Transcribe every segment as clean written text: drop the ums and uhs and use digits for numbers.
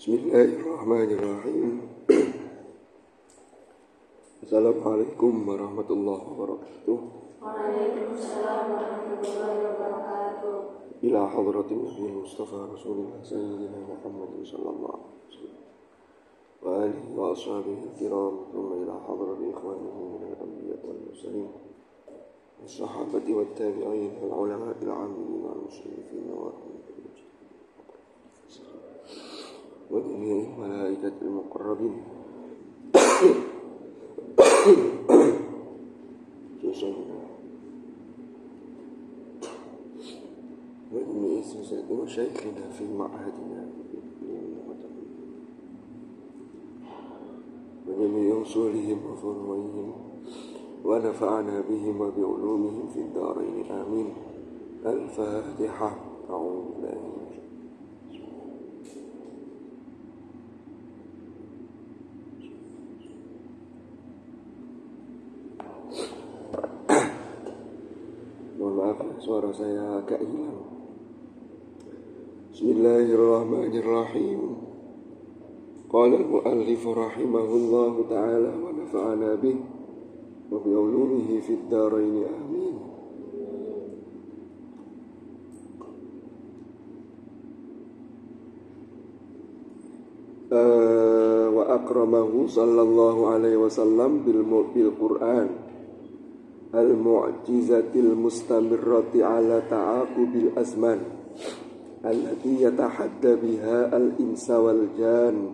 Bismillahirrahmanirrahim. Assalamualaikum warahmatullahi wabarakatuh. Waalaikumsalam warahmatullahi wabarakatuh. Ila hadratin Nabi Mustafa Rasulullah Sayyidina Muhammad sallallahu alaihi wasallam wa alihi wa ashabihi kiram, thumma ila hadratin ikhwanihi min al-anbiya wal mursalin was-sahabati wat tabi'in wal ulama al-'amilin wal musyrifin wa jami'il malaikatil muqarrabin وجميع سلسلة مشايخنا في معهدنا وجميع أصولهم وفروعهم ونفعنا بهم وبعلومهم في الدارين آمين. الفاتحة. أعوذ بالله من الشيطان. Mohon maaf ya, suara saya agak hilang. Bismillahirrahmanirrahim. Qala al-mu'allif rahimahullahu ta'ala wa nafa'ana bih wa bi ulumihi fid dharain amin. Wa akramahu sallallahu alaihi wasallam bil Qur'an al-mu'jizatil mustamirrati ala ta'aqubil azman allati yatahadda biha al-insa wal jan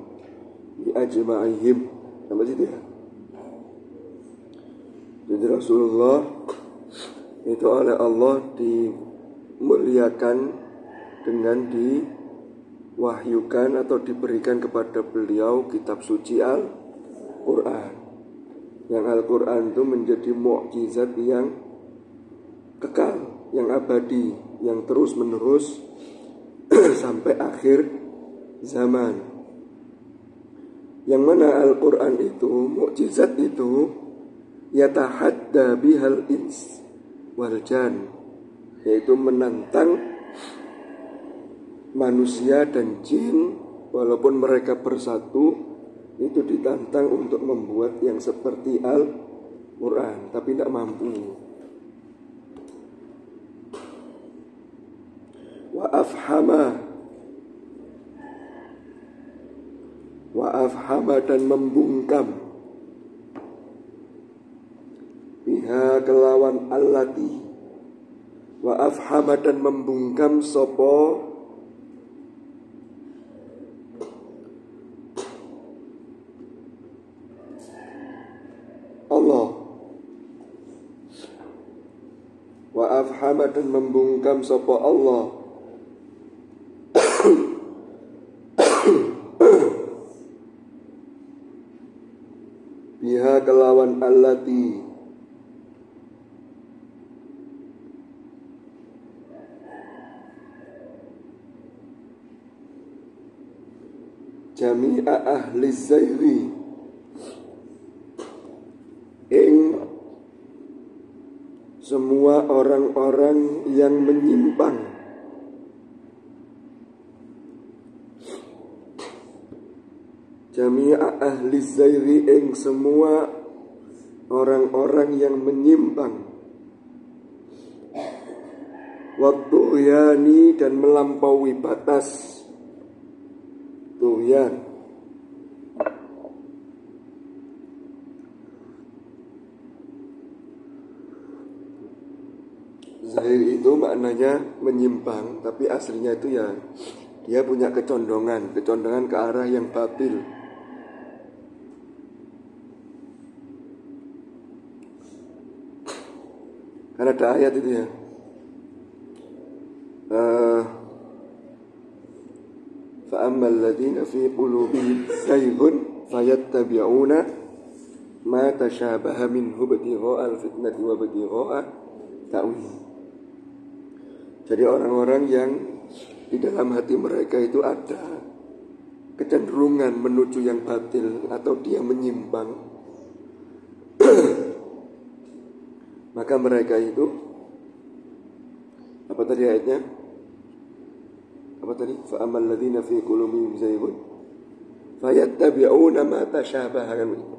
bi ajma'ihim. Sampai situ ya. Jadi Rasulullah itu oleh Allah dimuliakan dengan diwahyukan atau diberikan kepada beliau kitab suci Al-Quran. Yang Al-Quran itu menjadi mukjizat yang kekal, yang abadi, yang terus menerus sampai akhir zaman. Yang mana Al-Quran itu, mukjizat itu yatahadda bihal ins wal jan, yaitu menantang manusia dan jin, walaupun mereka bersatu, itu ditantang untuk membuat yang seperti Al-Quran, tapi tidak mampu. Wa afhama dan membungkam biha kelawan allati. Wa afhama dan membungkam sopo Allah. Wa afhama dan membungkam sapa Allah biha kelawan allati jami'a ahli zairi semua orang-orang yang menyimpang. Jami'a ahli zairi ing semua orang-orang yang menyimpang. Waddu'yani dan melampaui batas. Tughyan. Zahir itu maknanya menyimpang, tapi aslinya itu ya dia punya kecondongan ke arah yang batil. Karena ada ayat itu ya. Fa'ammal ladzina fi qulubihim zayghun fayattabi'una ma tashabaha minhu ibtigha'al fitnati wa ibtigha'a ta'wil. Jadi orang-orang yang di dalam hati mereka itu ada kecenderungan menuju yang batil atau dia menyimpang, maka mereka itu, apa tadi ayatnya? Apa tadi? Fa'amal ladzina fi qulubihim zayghun fayattabi'una ma tasyabaha, kan begitu.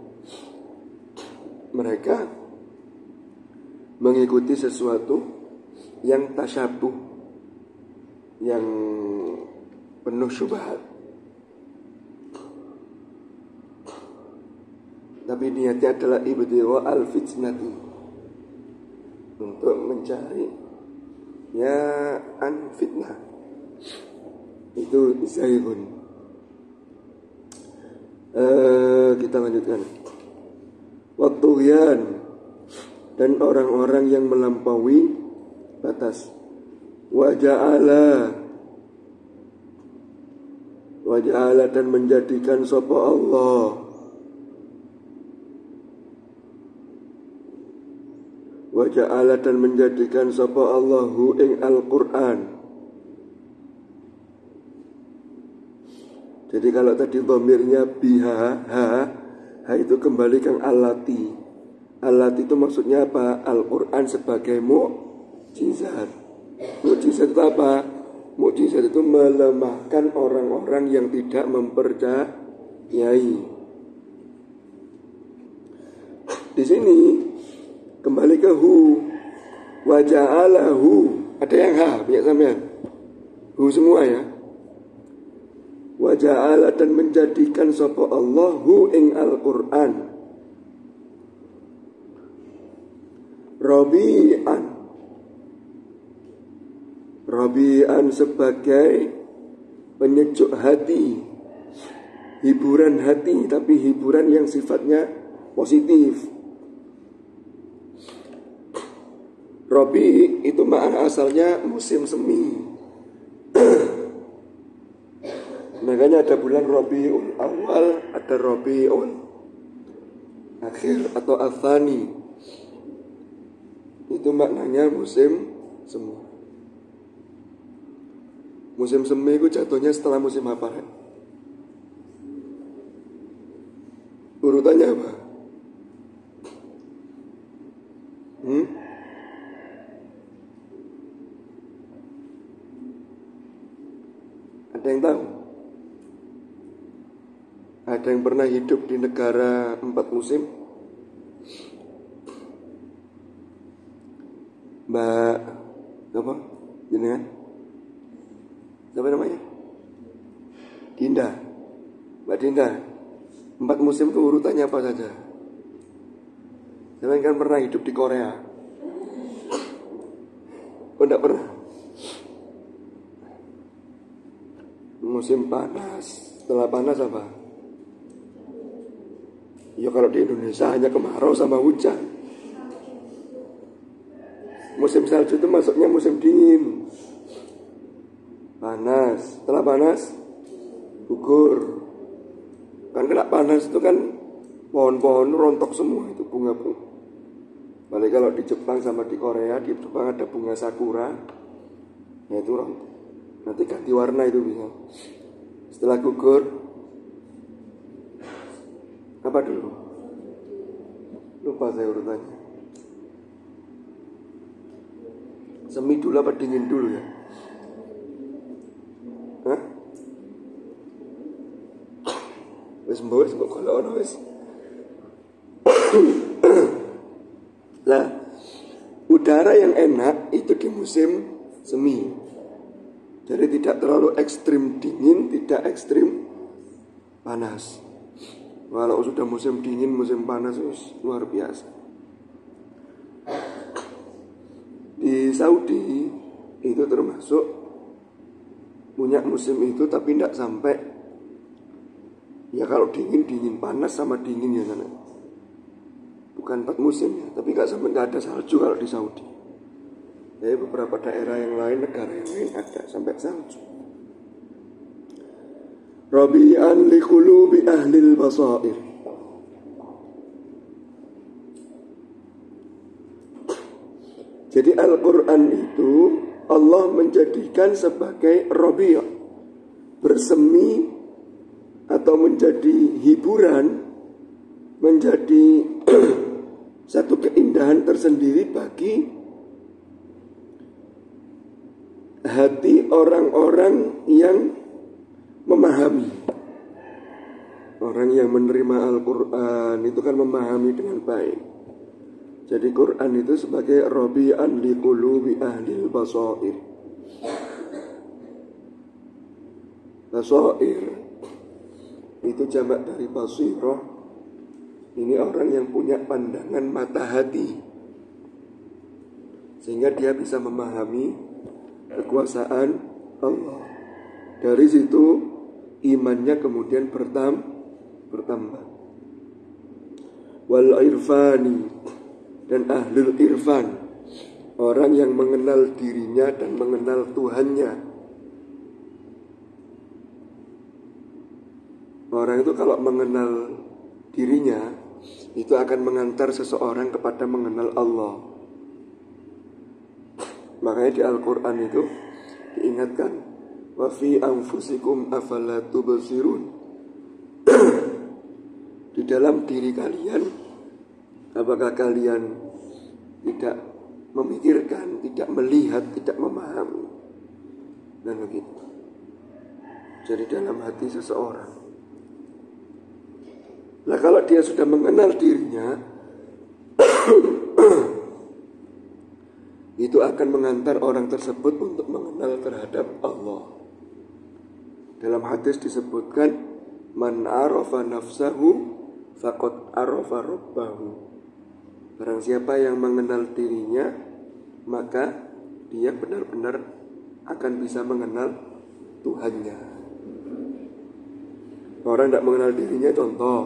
Mereka mengikuti sesuatu yang tasyabuh, yang penuh syubhat. Tapi niatnya adalah ibtigha al-fitnati, untuk mencari ya an fitnah. Itu zaighun. Kita lanjutkan. Watughyan, dan orang-orang yang melampaui batas. Waja'ala, dan menjadikan sapa Allah dan menjadikan sapa Allahu ing Al-Qur'an. Jadi kalau tadi dhamirnya biha, ha itu kembali ke alati. Alati itu maksudnya apa? Al-Qur'an sebagai mukjizat. Mukjizat itu apa? Mukjizat itu melemahkan orang-orang yang tidak mempercayai. Di sini kembali ke hu, waja'alahu, ada yang ha, punya sampean. Hu semua ya. Waja'ala, dan menjadikan sapa Allah hu ing Al-Qur'an Rabi'an sebagai penyejuk hati, hiburan hati, tapi hiburan yang sifatnya positif. Rabi itu makna asalnya musim semi. Makanya ada bulan Rabiul Awal, ada Rabiul Akhir atau Athani. Itu maknanya musim semi. Musim semi itu jatuhnya setelah musim apa? Urutannya apa? Ada yang tahu? Ada yang pernah hidup di negara 4 musim? Mbak apa? Jenengan? Siapa namanya? Dinda. Mbak Dinda. 4 musim itu urutannya apa saja? Saya kan pernah hidup di Korea. Oh, enggak pernah. Musim panas. Setelah panas apa? Ya kalau di Indonesia hanya kemarau sama hujan. Musim salju itu masuknya musim dingin. Panas. Setelah panas gugur. Kan kena panas itu kan pohon-pohon rontok semua, itu bunga-bunga. Balik kalau di Jepang sama di Korea, di Jepang ada bunga sakura, ya itu rontok. Nanti ganti warna itu bisa. Setelah gugur, apa dulu? Lupa saya urutannya. Semi dulu apa dingin dulu ya? Hah? Wis mbok kalau ono wis. Lah, udara yang enak itu di musim semi. Jadi tidak terlalu ekstrim dingin, tidak ekstrim panas. Kalau sudah musim dingin, musim panas luar biasa. Di Saudi itu termasuk punya musim itu, tapi tidak sampai. Ya kalau dingin panas sama dingin ya sana. Bukan 4 musim ya, tapi nggak ada salju kalau di Saudi. Ya beberapa daerah yang lain, negara yang lain ada sampai salju. Rabi'an liqulubi ahlil basair. Jadi Al-Quran itu Allah menjadikan sebagai Rabi', bersemi atau menjadi hiburan, menjadi satu keindahan tersendiri bagi hati orang-orang yang memahami. Orang yang menerima Al-Quran itu kan memahami dengan baik. Jadi Quran itu sebagai rabi'an liqulubi ahlil basair. Basair itu jamak dari basirah. Ini orang yang punya pandangan mata hati, sehingga dia bisa memahami kekuasaan Allah. Dari situ imannya kemudian bertambah. Wal irfani, dan ahlul irfan, orang yang mengenal dirinya dan mengenal Tuhannya. Orang itu kalau mengenal dirinya, itu akan mengantar seseorang kepada mengenal Allah. Makanya di Al-Quran itu diingatkan, wa fi anfusikum afala tubsirun. Di dalam diri kalian, apakah kalian tidak memikirkan, tidak melihat, tidak memahami? Dan begitu. Jadi dalam hati seseorang. Nah, kalau dia sudah mengenal dirinya, itu akan mengantar orang tersebut untuk mengenal terhadap Allah. Dalam hadis disebutkan, man arafa nafsahu faqad arafa rabbahu. Barang siapa yang mengenal dirinya, maka dia benar-benar akan bisa mengenal Tuhannya. Orang tidak mengenal dirinya, contoh,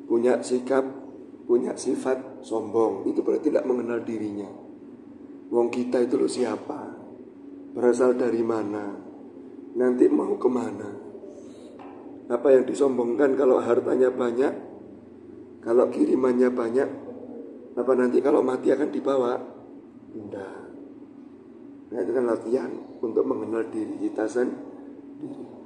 punya sikap, punya sifat sombong, itu berarti tidak mengenal dirinya. Wong kita itu loh siapa, berasal dari mana, nanti mau kemana. Apa yang disombongkan kalau hartanya banyak, kalau kirimannya banyak, apa nanti kalau mati akan dibawa? Tidak. Nah, itu kan latihan untuk mengenal diri kita sendiri.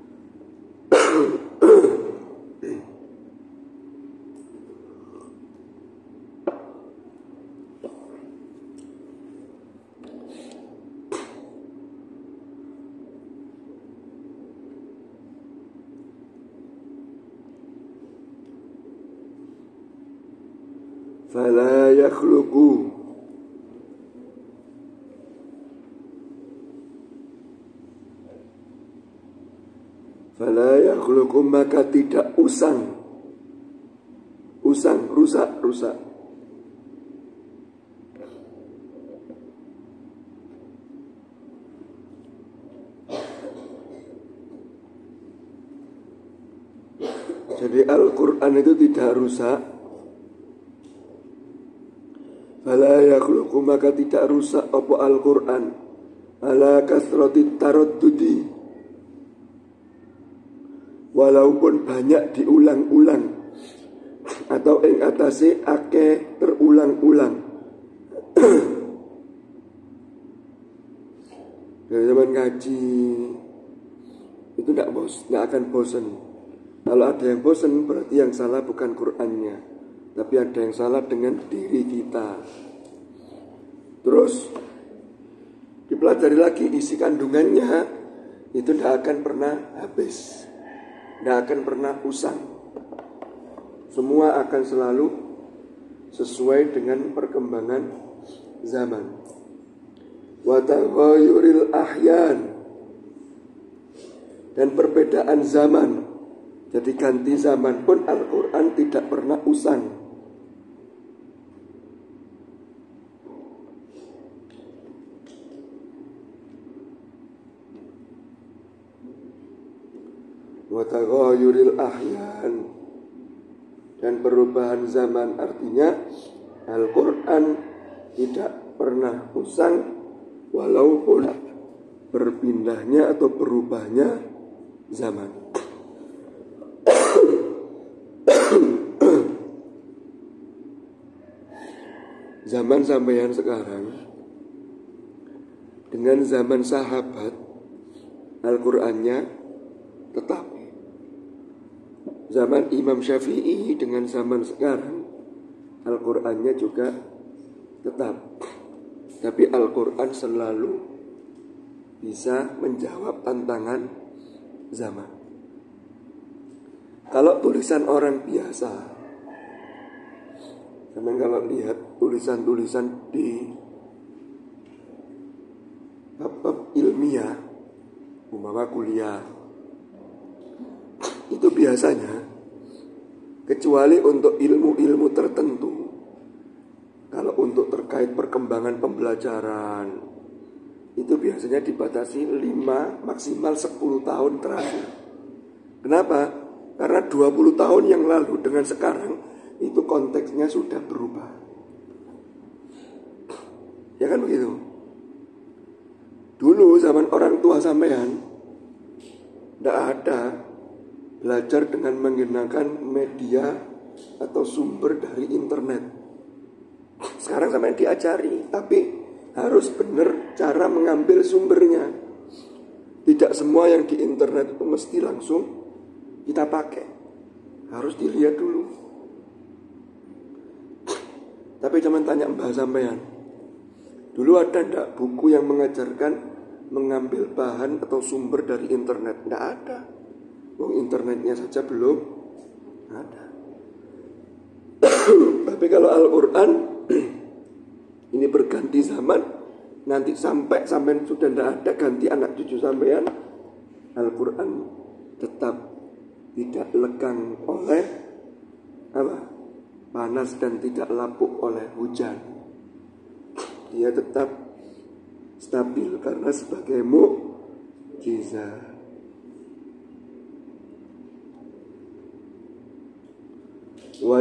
Fala yakhluqu, fala yakhluqu, maka tidak usang, rusak. Jadi Al-Quran itu tidak rusak. Fala yakhluqu, maka tidak rusak apa Al-Quran ala kasrati taraddudi, walaupun banyak diulang-ulang, atau ing atase akeh terulang-ulang. Dari zaman ngaji itu tidak akan bosan. Kalau ada yang bosan, berarti yang salah bukan Qur'annya, tapi ada yang salah dengan diri kita. Terus dipelajari lagi isi kandungannya, itu tidak akan pernah habis, tidak akan pernah usang. Semua akan selalu sesuai dengan perkembangan zaman. Wa taghayyuril ahyan, dan perbedaan zaman. Jadi ganti zaman pun Al-Quran tidak pernah usang. Wa taghayyuril ahyan, dan perubahan zaman, artinya Al-Quran tidak pernah usang walaupun berpindahnya atau berubahnya zaman. Zaman sampeyan sekarang dengan zaman sahabat, Al-Qur'annya tetap. Zaman Imam Syafi'i dengan zaman sekarang, Al-Qur'annya juga tetap. Tapi Al-Qur'an selalu bisa menjawab tantangan zaman. Kalau tulisan orang biasa, sampean kalau lihat tulisan-tulisan di bab ilmiah, umpama kuliah, itu biasanya kecuali untuk ilmu-ilmu tertentu, kalau untuk terkait perkembangan pembelajaran, itu biasanya dibatasi 5 maksimal 10 tahun terakhir. Kenapa? Karena 20 tahun yang lalu dengan sekarang itu konteksnya sudah berubah. Ya kan begitu? Dulu zaman orang tua sampean tidak ada belajar dengan menggunakan media atau sumber dari internet. Sekarang sampean diajari, tapi harus benar cara mengambil sumbernya. Tidak semua yang di internet itu mesti langsung kita pakai. Harus dilihat dulu. Tapi jangan tanya mbah sampean, dulu ada enggak buku yang mengajarkan mengambil bahan atau sumber dari internet? Enggak ada. Internetnya saja belum ada. Tapi kalau Al-Quran ini berganti zaman, nanti sampai sampean sudah tidak ada, ganti anak cucu sampean, Al-Quran tetap tidak lekang oleh panas dan tidak lapuk oleh hujan. Dia tetap stabil karena sebagai mukjizat. Wa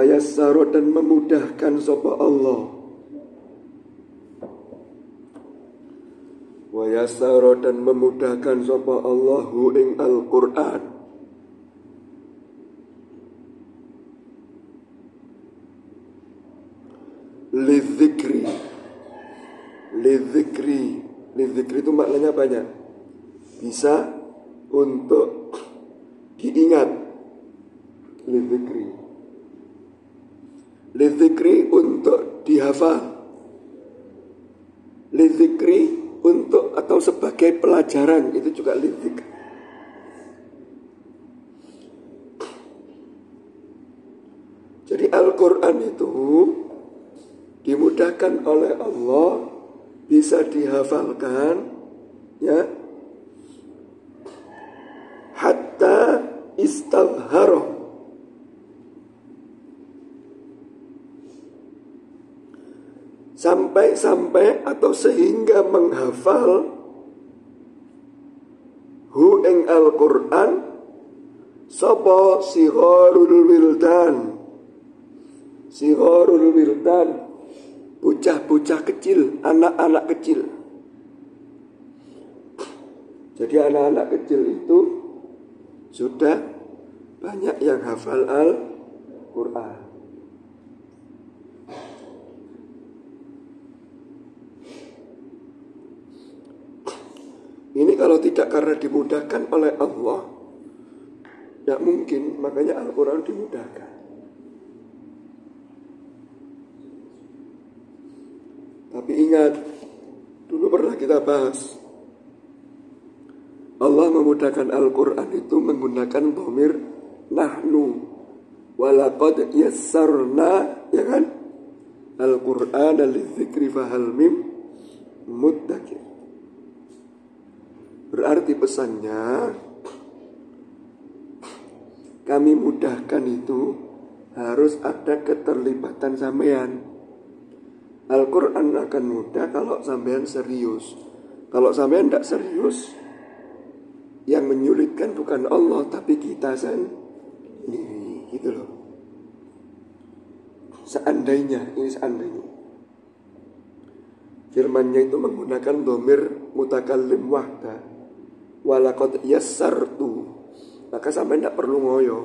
yassaro dan memudahkan sapa Allah. Wa yassaro dan memudahkan sapa Allah hu ing Al-Qur'an. Lidzikri itu maknanya banyak. Bisa untuk diingat. Lidzikri untuk dihafal. Lidzikri untuk atau sebagai pelajaran, itu juga lidzikri. Jadi Al-Quran itu dimudahkan oleh Allah, bisa dihafalkan, ya, hatta istabharoh, sampai atau sehingga menghafal hu ing Al-Quran sapa sigharul wildan, bocah-bocah kecil, anak-anak kecil. Jadi anak-anak kecil itu sudah banyak yang hafal Al-Quran. Ini kalau tidak karena dimudahkan oleh Allah, tidak mungkin, makanya Al-Quran dimudahkan. Tapi ingat, dulu pernah kita bahas, Allah memudahkan Al-Quran itu menggunakan dhamir nahnu, walaqad yassarna, ya kan? Al-Quran lidzikri fahal mim muddakir. Berarti pesannya, kami mudahkan itu harus ada keterlibatan sampean. Al-Quran akan mudah kalau sampean serius. Kalau sampean tidak serius, yang menyulitkan bukan Allah tapi kita sendiri, gitu loh. Seandainya firmannya itu menggunakan dhamir mutakallim wahda, walaqad yassartu, maka sampai tidak perlu ngoyo,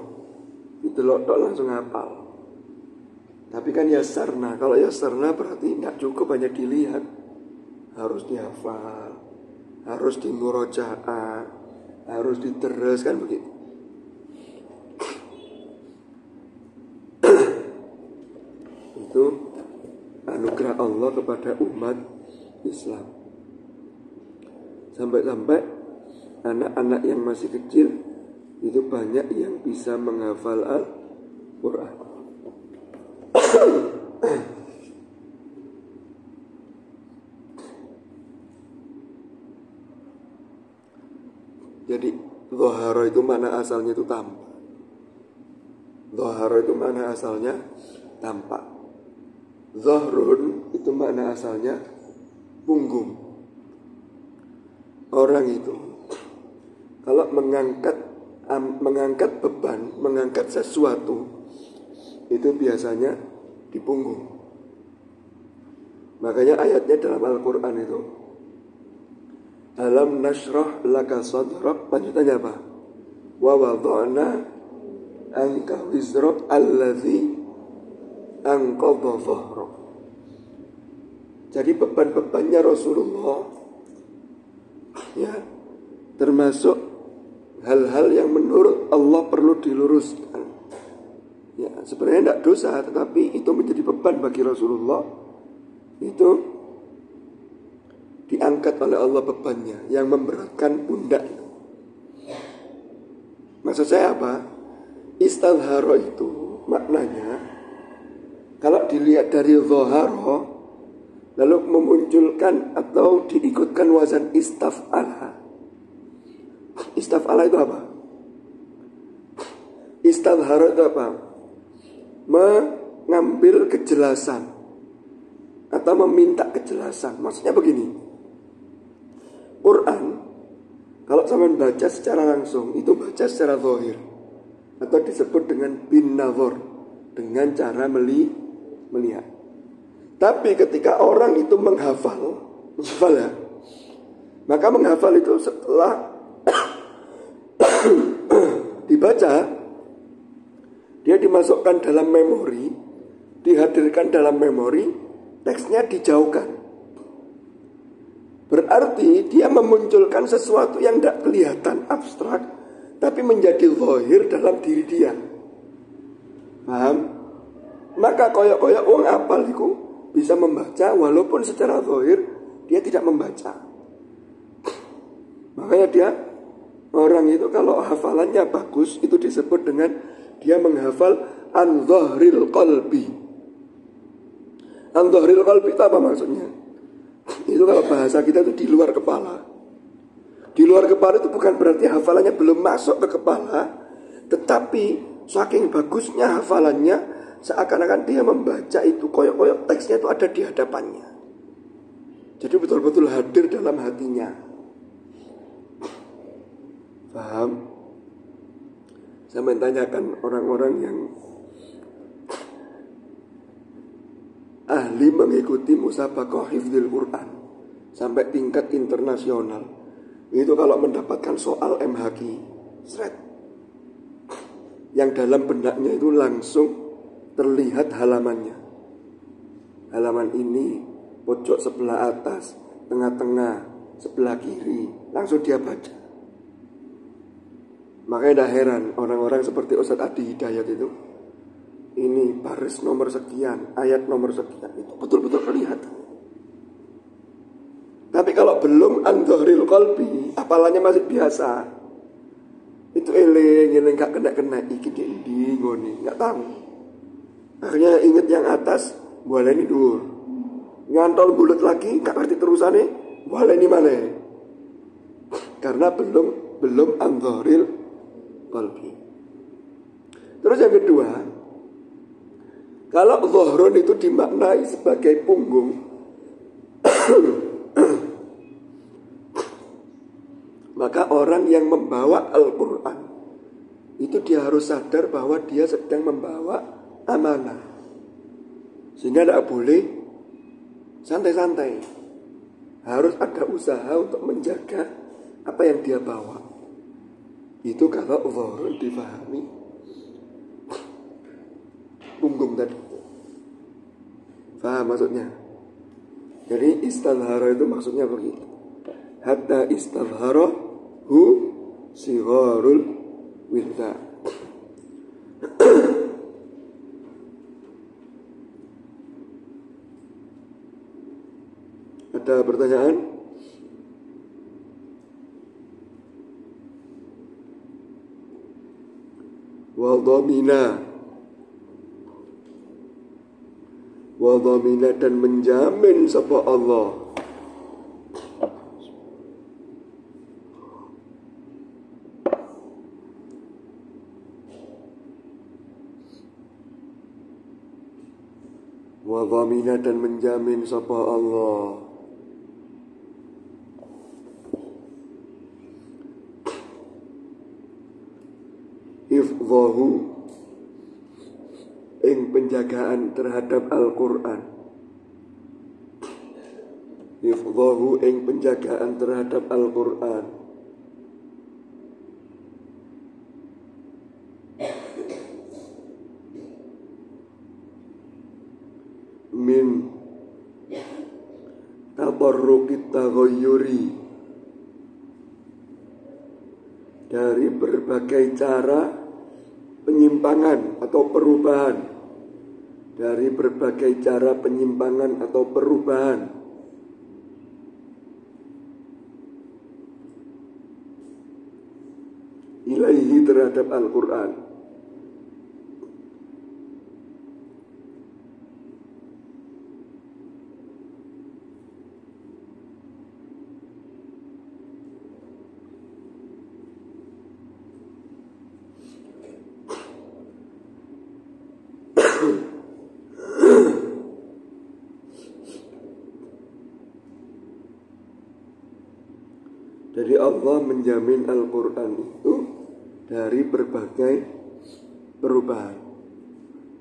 itu loh langsung hafal. Tapi kan yassarna, kalau yassarna berarti tidak cukup hanya dilihat, harus dihafal, harus dimurajaah, harus diterus, kan begitu. Itu anugerah Allah kepada umat Islam. Sampai-sampai anak-anak yang masih kecil itu banyak yang bisa menghafal Al-Quran. Jadi dhahara itu mana asalnya itu tampak. Dhahara itu mana asalnya tampak. Zahrun itu mana asalnya punggung. Orang itu kalau mengangkat beban, mengangkat sesuatu itu biasanya di punggung. Makanya ayatnya dalam Al-Quran itu alam nashrah laka sadrak, lanjutannya apa? Wa wada'na anka wizrak allazi anqadha dhahrak. Jadi beban-bebannya Rasulullah ya termasuk hal-hal yang menurut Allah perlu diluruskan. Ya, sebenarnya tidak dosa, tetapi itu menjadi beban bagi Rasulullah. Itu diangkat oleh Allah bebannya yang memberatkan pundak. Maksud saya apa? Istadhara itu maknanya kalau dilihat dari dhahara lalu memunculkan atau diikutkan wazan istaf'ala. Istaf'ala itu apa? Istadhara itu apa? Mengambil kejelasan atau meminta kejelasan. Maksudnya begini, Quran kalau sampean baca secara langsung itu baca secara zahir atau disebut dengan bin nazar, dengan cara melihat. Tapi ketika orang itu menghafal ya, maka menghafal itu setelah dibaca, dia dimasukkan dalam memori, dihadirkan dalam memori, teksnya dijauhkan. Berarti dia memunculkan sesuatu yang tidak kelihatan abstrak, tapi menjadi zahir dalam diri dia. Paham? Maka koyok-koyok wong apal itu bisa membaca walaupun secara zahir dia tidak membaca. Makanya dia orang itu kalau hafalannya bagus itu disebut dengan dia menghafal an dhahril qalbi. An dhahril qalbi itu apa maksudnya? Itu kalau bahasa kita itu di luar kepala. Di luar kepala itu bukan berarti hafalannya belum masuk ke kepala, tetapi saking bagusnya hafalannya seakan-akan dia membaca itu koyok-koyok teksnya itu ada di hadapannya. Jadi betul-betul hadir dalam hatinya. Paham? Saya menanyakan orang-orang yang ahli mengikuti musabaqah hifdzil Quran sampai tingkat internasional. Itu kalau mendapatkan soal MHQ, seret, yang dalam benaknya itu langsung terlihat halamannya. Halaman ini, pojok sebelah atas, tengah-tengah, sebelah kiri, langsung dia baca. Makanya tidak heran orang-orang seperti Ustadz Adi Hidayat itu, ini baris nomor sekian, ayat nomor sekian, itu betul-betul kelihatan. Tapi kalau belum an-dhahril qalbi, apalannya masih biasa, itu eling gak kena iki di ngoni, nggak tahu. Akhirnya ingat yang atas, boleh ini dur, ngantol bulat lagi, gak ngerti terusannya, boleh ini mana? Karena belum an-dhahril qalbi. Terus yang kedua, kalau dhahrun itu dimaknai sebagai punggung, maka orang yang membawa Al-Quran itu dia harus sadar bahwa dia sedang membawa amanah. Sehingga tidak boleh santai-santai. Harus ada usaha untuk menjaga apa yang dia bawa. Itu kalau dhahrun difahami punggung tadi. Faham maksudnya? Jadi istadhara itu maksudnya begitu. Hatta istadhara hu sigharul wilda. Ada pertanyaan? wa dhamina dan menjamin sapa Allah wa dhamina dan menjamin sapa Allah hifdhahu ing penjagaan terhadap Al-Qur'an hifdhahu ing penjagaan terhadap Al-Qur'an min tabarrukit taghayyuri dari berbagai cara penyimpangan atau perubahan dari berbagai cara penyimpangan atau perubahan ilaihi terhadap Al-Quran Jadi Allah menjamin Al-Quran itu dari berbagai perubahan.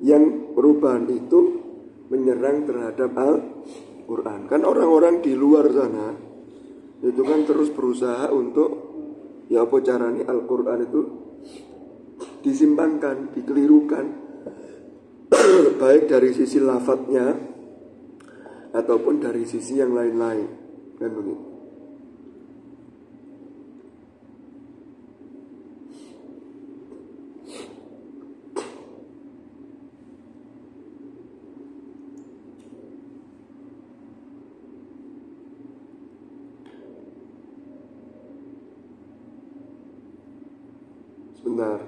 Yang perubahan itu menyerang terhadap Al-Quran. Kan orang-orang di luar sana itu kan terus berusaha untuk ya apa caranya Al-Quran itu disimpangkan, dikelirukan, baik dari sisi lafadznya ataupun dari sisi yang lain-lain. Kan begitu. Sebentar.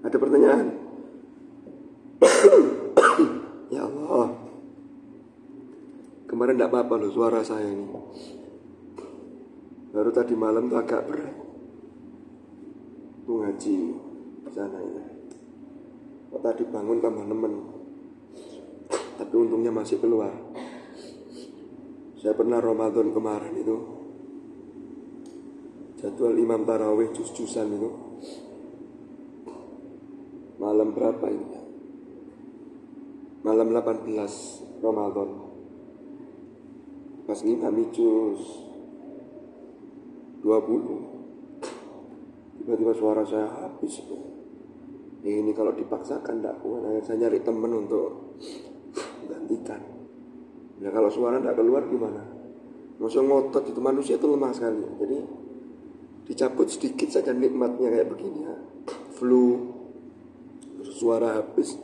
Ada pertanyaan? Ya Allah. Kemarin tidak apa-apa loh suara saya ini. Baru tadi malam tuh agak berat. Tuh ngaji di sana ya. Kok tadi bangun tambah nemen. Tapi untungnya masih keluar. Saya pernah Ramadan kemarin itu jadwal Imam Tarawih juz-juzan itu malam berapa ini? Malam 18 Ramadan. Pas ngimami juz 20 tiba-tiba suara saya habis. Ini kalau dipaksakan tidak kuat. Saya nyari teman untuk gantikan. Nah kalau suara tidak keluar gimana? Maksudnya ngotot itu manusia itu lemah sekali. Jadi dicabut sedikit saja nikmatnya kayak begini ya. Flu, suara habis.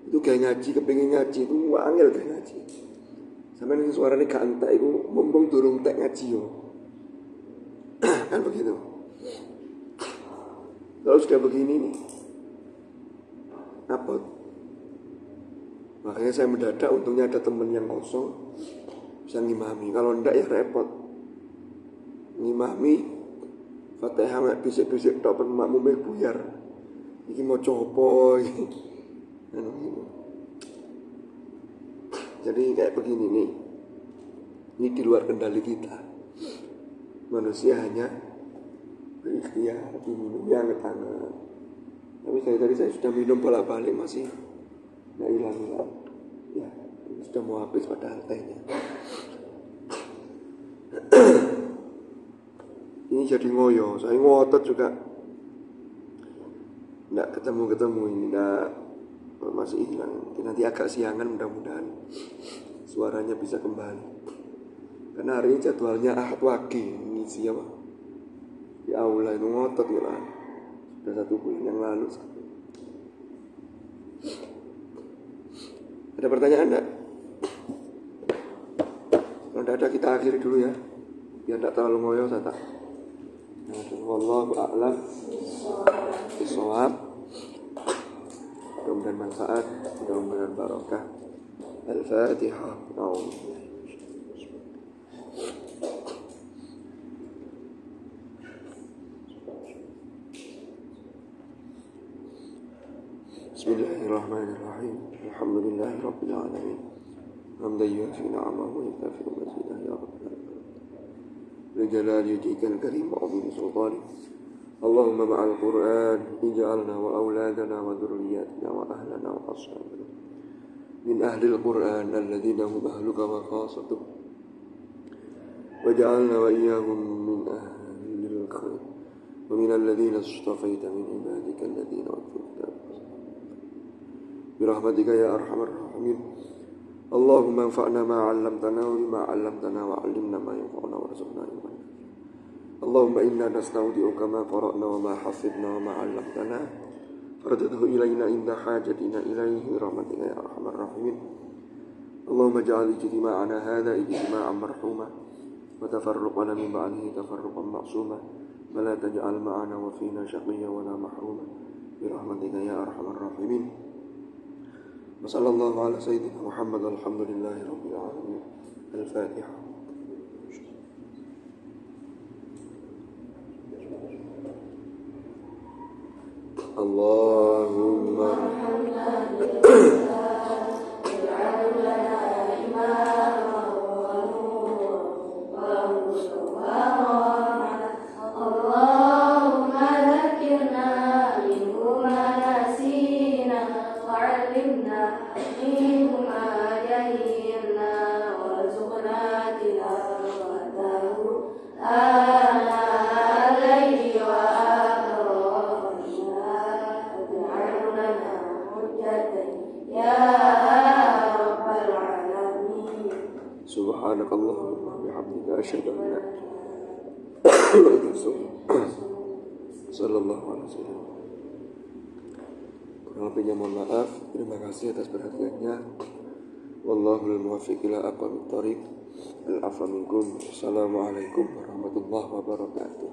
Itu kayak ngaji, kepingin ngaji itu wangil kayak ngaji. Sampai ini suaranya gak entek itu mumpung durung tek ngaji yo. Kan begitu. Kalau sudah begini nih, apa? Makanya saya mendadak, untungnya ada teman yang kosong bisa ngimami. Kalau enggak ya repot. Ngimami Fatihah mek bisik-bisik tok pen makmume buyar. Iki mau copo iki. Jadi kayak begini nih. Ini di luar kendali kita. Manusia hanya berikhtiar diminum yang tangan. Tapi tadi saya sudah minum bolak-balik masih nggak hilang-hilang. Ya, sudah mau habis padahal tehnya. Ini jadi ngoyo, saya ngotot juga. Nggak ketemu ini, nggak masih hilang. Nanti agak siangan mudah-mudahan suaranya bisa kembali. Karena hari ini jadwalnya Ahad Wage, ini siapa? Di aula itu ngotot ya lah. Sudah 1 bulan yang lalu. Ada pertanyaan enggak? Kalau tidak ada kita akhiri dulu ya. biar tidak terlalu ngoyo saya tak. Wallahu a'lam bishawab. Mudah-mudahan manfaat, mudah-mudahan barokah. Al-Fatihah. Bismillahirrahmanirrahim. Alhamdulillahi rabbil alamin. Hamdan yuafi ni'amahu wa yukafi mazidah ya rabbal alamin. Lijalal yujikal karim wa azim sultanik. Allahumma ma'al Qur'an ij'alna wa awladana wa dhurriyyatina wa ahlana wa ashabana min ahli al-Qur'an alladhina hum ahluka wa khasatuh waj'alna wa iyyahum min ahli al-khair wa min alladhina istafayta min ibadika alladhina wafaqta birahmatika ya arhamar rahimin. Allahumma anfa'na ma 'allamtana wa bima 'allamtana wa 'allimna ma yanfa'una warzuqna ilman. Allahumma inna nastaudi'uka ma qara'na wa ma hafidna wa ma 'allamtana fardudhu ilayna inda hajatina ilayhi rahmatika ya arhamar rahimin. Allahumma ja'al ijtima'ana hadha ijtima'an marhuma wa tafarruqana min ba'dihi tafarruqan ma'suma wa la taj'al ma'ana wa fina shaqiyyan wa la mahruma bi rahmatika ya arhamar rahimin. Wa sallallahu ala sayyidina Muhammad alhamdulillahi rabbil alamin. Al-Fatihah. Allahumma subhanakallahumma bihamdika asyhadu an la ilaha illa anta sallallahu alaihi wasallam. Kurang lebihnya mohon maaf. Terima kasih atas perhatiannya. Wallahul muwaffiq ila aqwamit thoriq. Al-afwa minkum. Assalamualaikum warahmatullahi wabarakatuh.